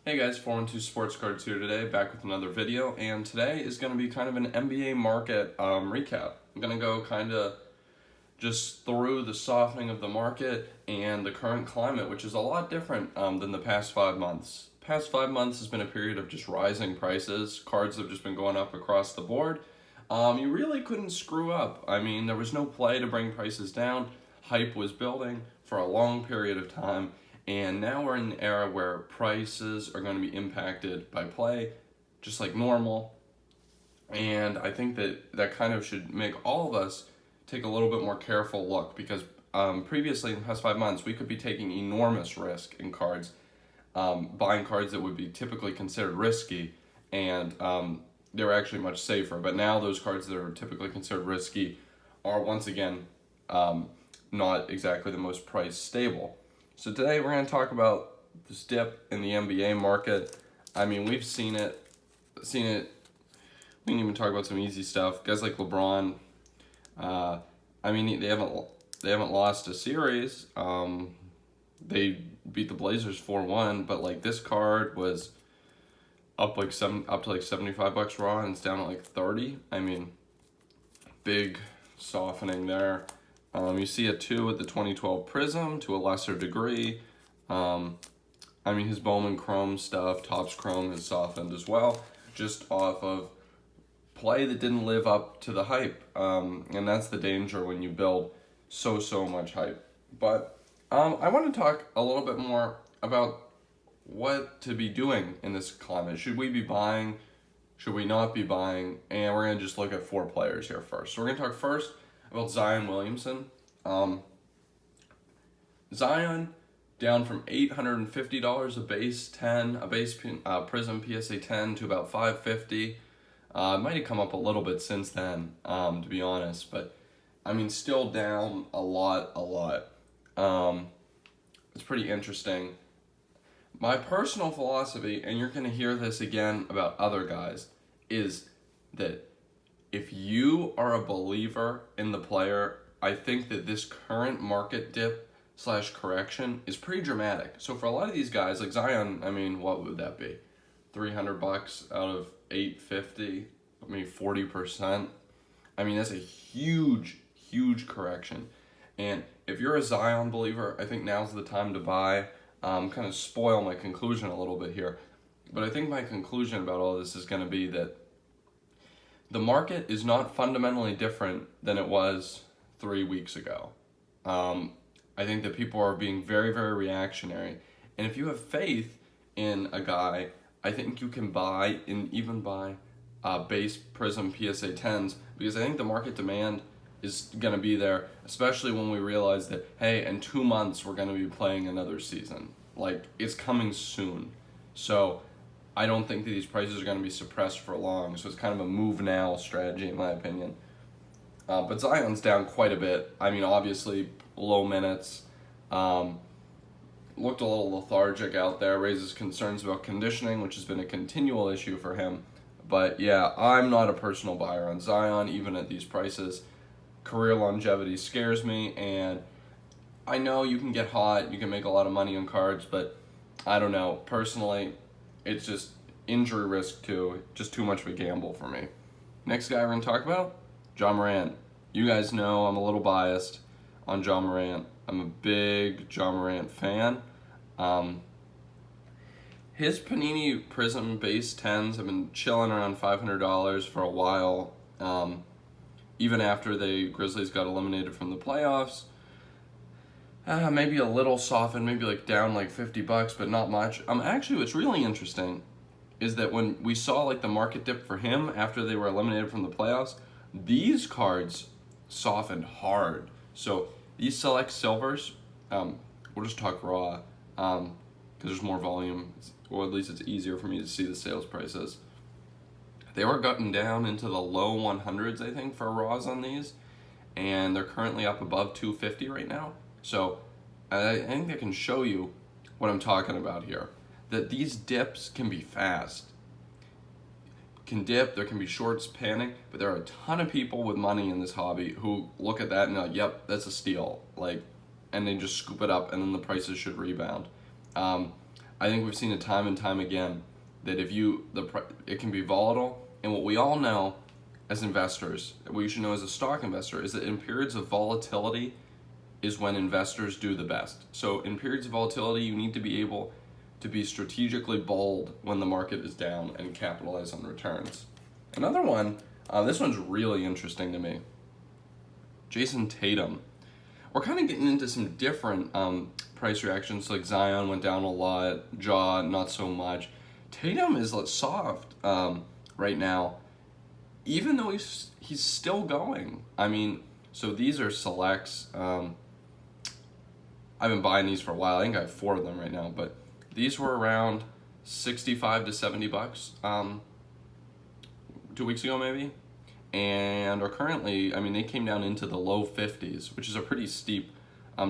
Hey guys, 412 Sports Cards here today, back with another video, and today is going to be kind of an NBA market recap. I'm going to go kind of just through the softening of the market and the current climate, which is a lot different than the past 5 months. Past 5 months has been a period of just rising prices. Cards have just been going up across the board. You really couldn't screw up. I mean, there was no play to bring prices down. Hype was building for a long period of time. And now we're in an era where prices are going to be impacted by play, just like normal. And I think that kind of should make all of us take a little bit more careful look, because previously in the past 5 months, we could be taking enormous risk in cards, buying cards that would be typically considered risky, and they were actually much safer. But now those cards that are typically considered risky are once again not exactly the most price stable. So today we're going to talk about this dip in the NBA market. I mean, we've seen it. We can even talk about some easy stuff. Guys like LeBron. I mean, they haven't lost a series. They beat the Blazers 4-1, but like this card was up to like $75 raw, and it's down at like 30. I mean, big softening there. You see it too with the 2012 Prism to a lesser degree. I mean, his Bowman Chrome stuff, Topps Chrome has softened as well, just off of play that didn't live up to the hype. And that's the danger when you build so much hype. But I want to talk a little bit more about what to be doing in this climate. Should we be buying? Should we not be buying? And we're going to just look at 4 players here first. So we're going to talk first about Zion Williamson. Zion down from $850 a base Prism PSA 10 to about $550. Might have come up a little bit since then, to be honest, but I mean, still down a lot. It's pretty interesting. My personal philosophy, and you're going to hear this again about other guys, is that if you are a believer in the player, I think that this current market dip / correction is pretty dramatic. So for a lot of these guys, like Zion, I mean, what would that be? $300 out of $850, I mean, 40%. I mean, that's a huge correction. And if you're a Zion believer, I think now's the time to buy. Kind of spoil my conclusion a little bit here. But I think my conclusion about all this is going to be that the market is not fundamentally different than it was 3 weeks ago. I think that people are being very reactionary. And if you have faith in a guy, I think you can buy and even buy base Prism PSA 10s, because I think the market demand is going to be there, especially when we realize that, hey, in 2 months we're going to be playing another season. Like, it's coming soon. So I don't think that these prices are going to be suppressed for long. So it's kind of a move now strategy, in my opinion. But Zion's down quite a bit. I mean, obviously, low minutes. Looked a little lethargic out there, raises concerns about conditioning, which has been a continual issue for him. But yeah, I'm not a personal buyer on Zion, even at these prices. Career longevity scares me, and I know you can get hot, you can make a lot of money on cards, but I don't know. Personally, it's just injury risk too, just too much of a gamble for me. Next guy we're going to talk about, Ja Morant. You guys know I'm a little biased on Ja Morant. I'm a big Ja Morant fan. His Panini Prism base 10s have been chilling around $500 for a while, even after the Grizzlies got eliminated from the playoffs. Maybe a little softened, maybe like down like $50, but not much. Actually, what's really interesting is that when we saw like the market dip for him after they were eliminated from the playoffs, these cards softened hard. So these select silvers, we'll just talk raw, because there's more volume, or at least it's easier for me to see the sales prices. They were gotten down into the low 100s, I think, for raws on these, and they're currently up above 250 right now. So I think I can show you what I'm talking about here, that these dips can be fast. Can dip, there can be shorts panning, but there are a ton of people with money in this hobby who look at that and are like, yep, that's a steal, like, and they just scoop it up, and then the prices should rebound. I think we've seen it time and time again that it can be volatile, and what we all know as investors, what you should know as a stock investor, is that in periods of volatility is when investors do the best. So in periods of volatility, you need to be able to be strategically bold when the market is down and capitalize on returns. Another one, this one's really interesting to me. Jason Tatum. We're kind of getting into some different price reactions. Like Zion went down a lot, Ja not so much. Tatum is soft right now, even though he's still going. I mean, so these are selects. I've been buying these for a while. I think I have 4 of them right now, but these were around $65 to $70 2 weeks ago maybe, and are currently, I mean, they came down into the low 50s, which is a pretty steep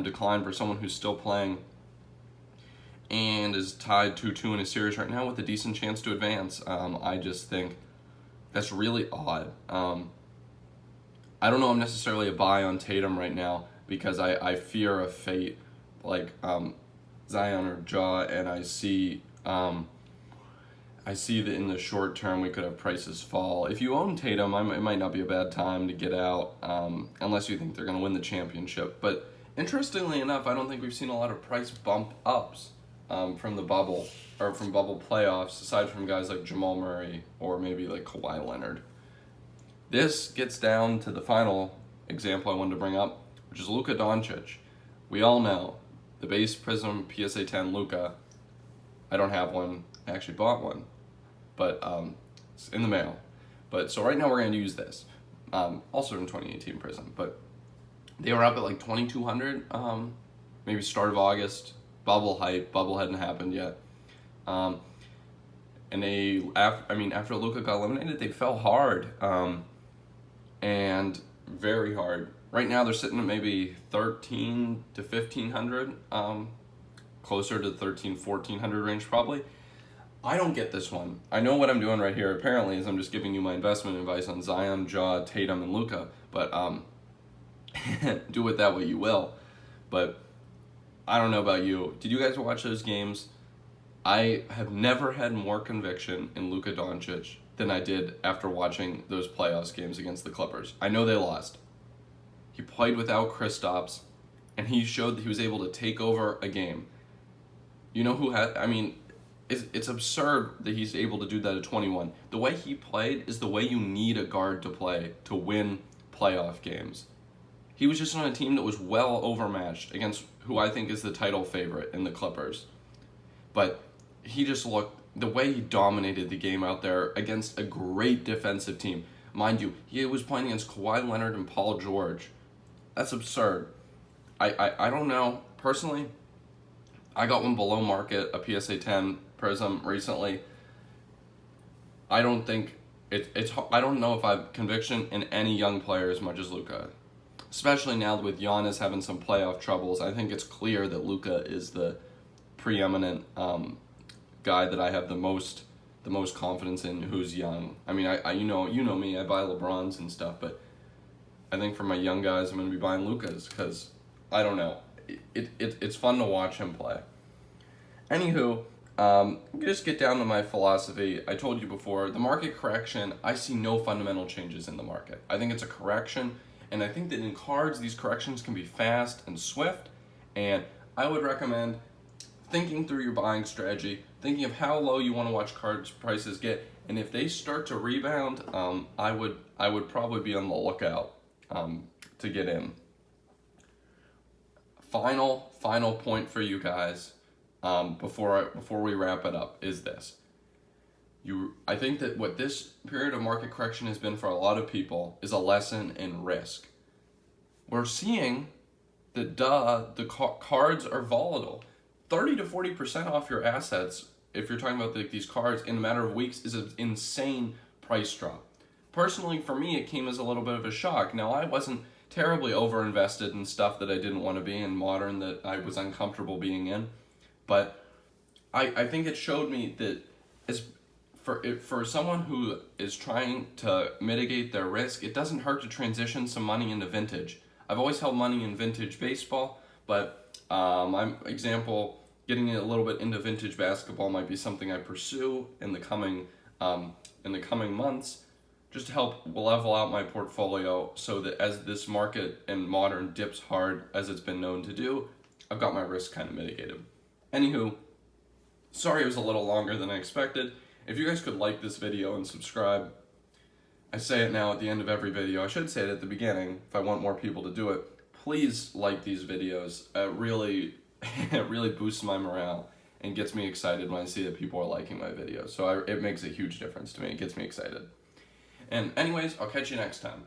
decline for someone who's still playing and is tied 2-2 in a series right now with a decent chance to advance. I just think that's really odd. I don't know I'm necessarily a buy on Tatum right now because I fear a fate like Zion or Ja, and I see that in the short term we could have prices fall. If you own Tatum, it might not be a bad time to get out unless you think they're going to win the championship. But interestingly enough, I don't think we've seen a lot of price bump ups from the bubble or from bubble playoffs, aside from guys like Jamal Murray or maybe like Kawhi Leonard. This gets down to the final example I wanted to bring up, which is Luka Doncic. We all know the base Prism PSA 10 Luka. I don't have one. I actually bought one, but it's in the mail. But so right now we're going to use this, also in 2018 Prism. But they were up at like 2,200, maybe start of August. Bubble hype. Bubble hadn't happened yet. And after Luka got eliminated, they fell hard, and very hard. Right now they're sitting at maybe 1,300 to 1,500, closer to 1,300, 1,400 range probably. I don't get this one. I know what I'm doing right here apparently is I'm just giving you my investment advice on Zion, Ja, Tatum, and Luka, but do with that what you will. But I don't know about you. Did you guys watch those games? I have never had more conviction in Luka Doncic than I did after watching those playoffs games against the Clippers. I know they lost. He played without Kristaps, and he showed that he was able to take over a game. You know who had, I mean, it's absurd that he's able to do that at 21. The way he played is the way you need a guard to play to win playoff games. He was just on a team that was well overmatched against who I think is the title favorite in the Clippers. But he just looked, the way he dominated the game out there against a great defensive team. Mind you, he was playing against Kawhi Leonard and Paul George. That's absurd. I don't know. Personally, I got one below market, a PSA 10 Prism recently. I don't think I don't know if I have conviction in any young player as much as Luka. Especially now with Giannis having some playoff troubles, I think it's clear that Luka is the preeminent guy that I have the most confidence in who's young. I mean, you know me, I buy LeBrons and stuff, but I think for my young guys, I'm going to be buying Luka's because, I don't know, it's fun to watch him play. Anywho, just get down to my philosophy. I told you before, the market correction, I see no fundamental changes in the market. I think it's a correction, and I think that in cards, these corrections can be fast and swift, and I would recommend thinking through your buying strategy, thinking of how low you want to watch cards prices get, and if they start to rebound, I would probably be on the lookout to get in. Final point for you guys before we wrap it up is this. I think that what this period of market correction has been for a lot of people is a lesson in risk. We're seeing that the cards are volatile. 30 to 40% off your assets, if you're talking about these cards, in a matter of weeks is an insane price drop. Personally, for me, it came as a little bit of a shock. Now, I wasn't terribly overinvested in stuff that I didn't want to be in, modern that I was uncomfortable being in. But I think it showed me that for someone who is trying to mitigate their risk, it doesn't hurt to transition some money into vintage. I've always held money in vintage baseball, but example, getting a little bit into vintage basketball might be something I pursue in the coming months, just to help level out my portfolio so that as this market in modern dips hard, as it's been known to do, I've got my risk kind of mitigated. Anywho, sorry it was a little longer than I expected. If you guys could like this video and subscribe, I say it now at the end of every video, I should say it at the beginning if I want more people to do it. Please like these videos. It really boosts my morale and gets me excited when I see that people are liking my videos. So it makes a huge difference to me. It gets me excited. And anyways, I'll catch you next time.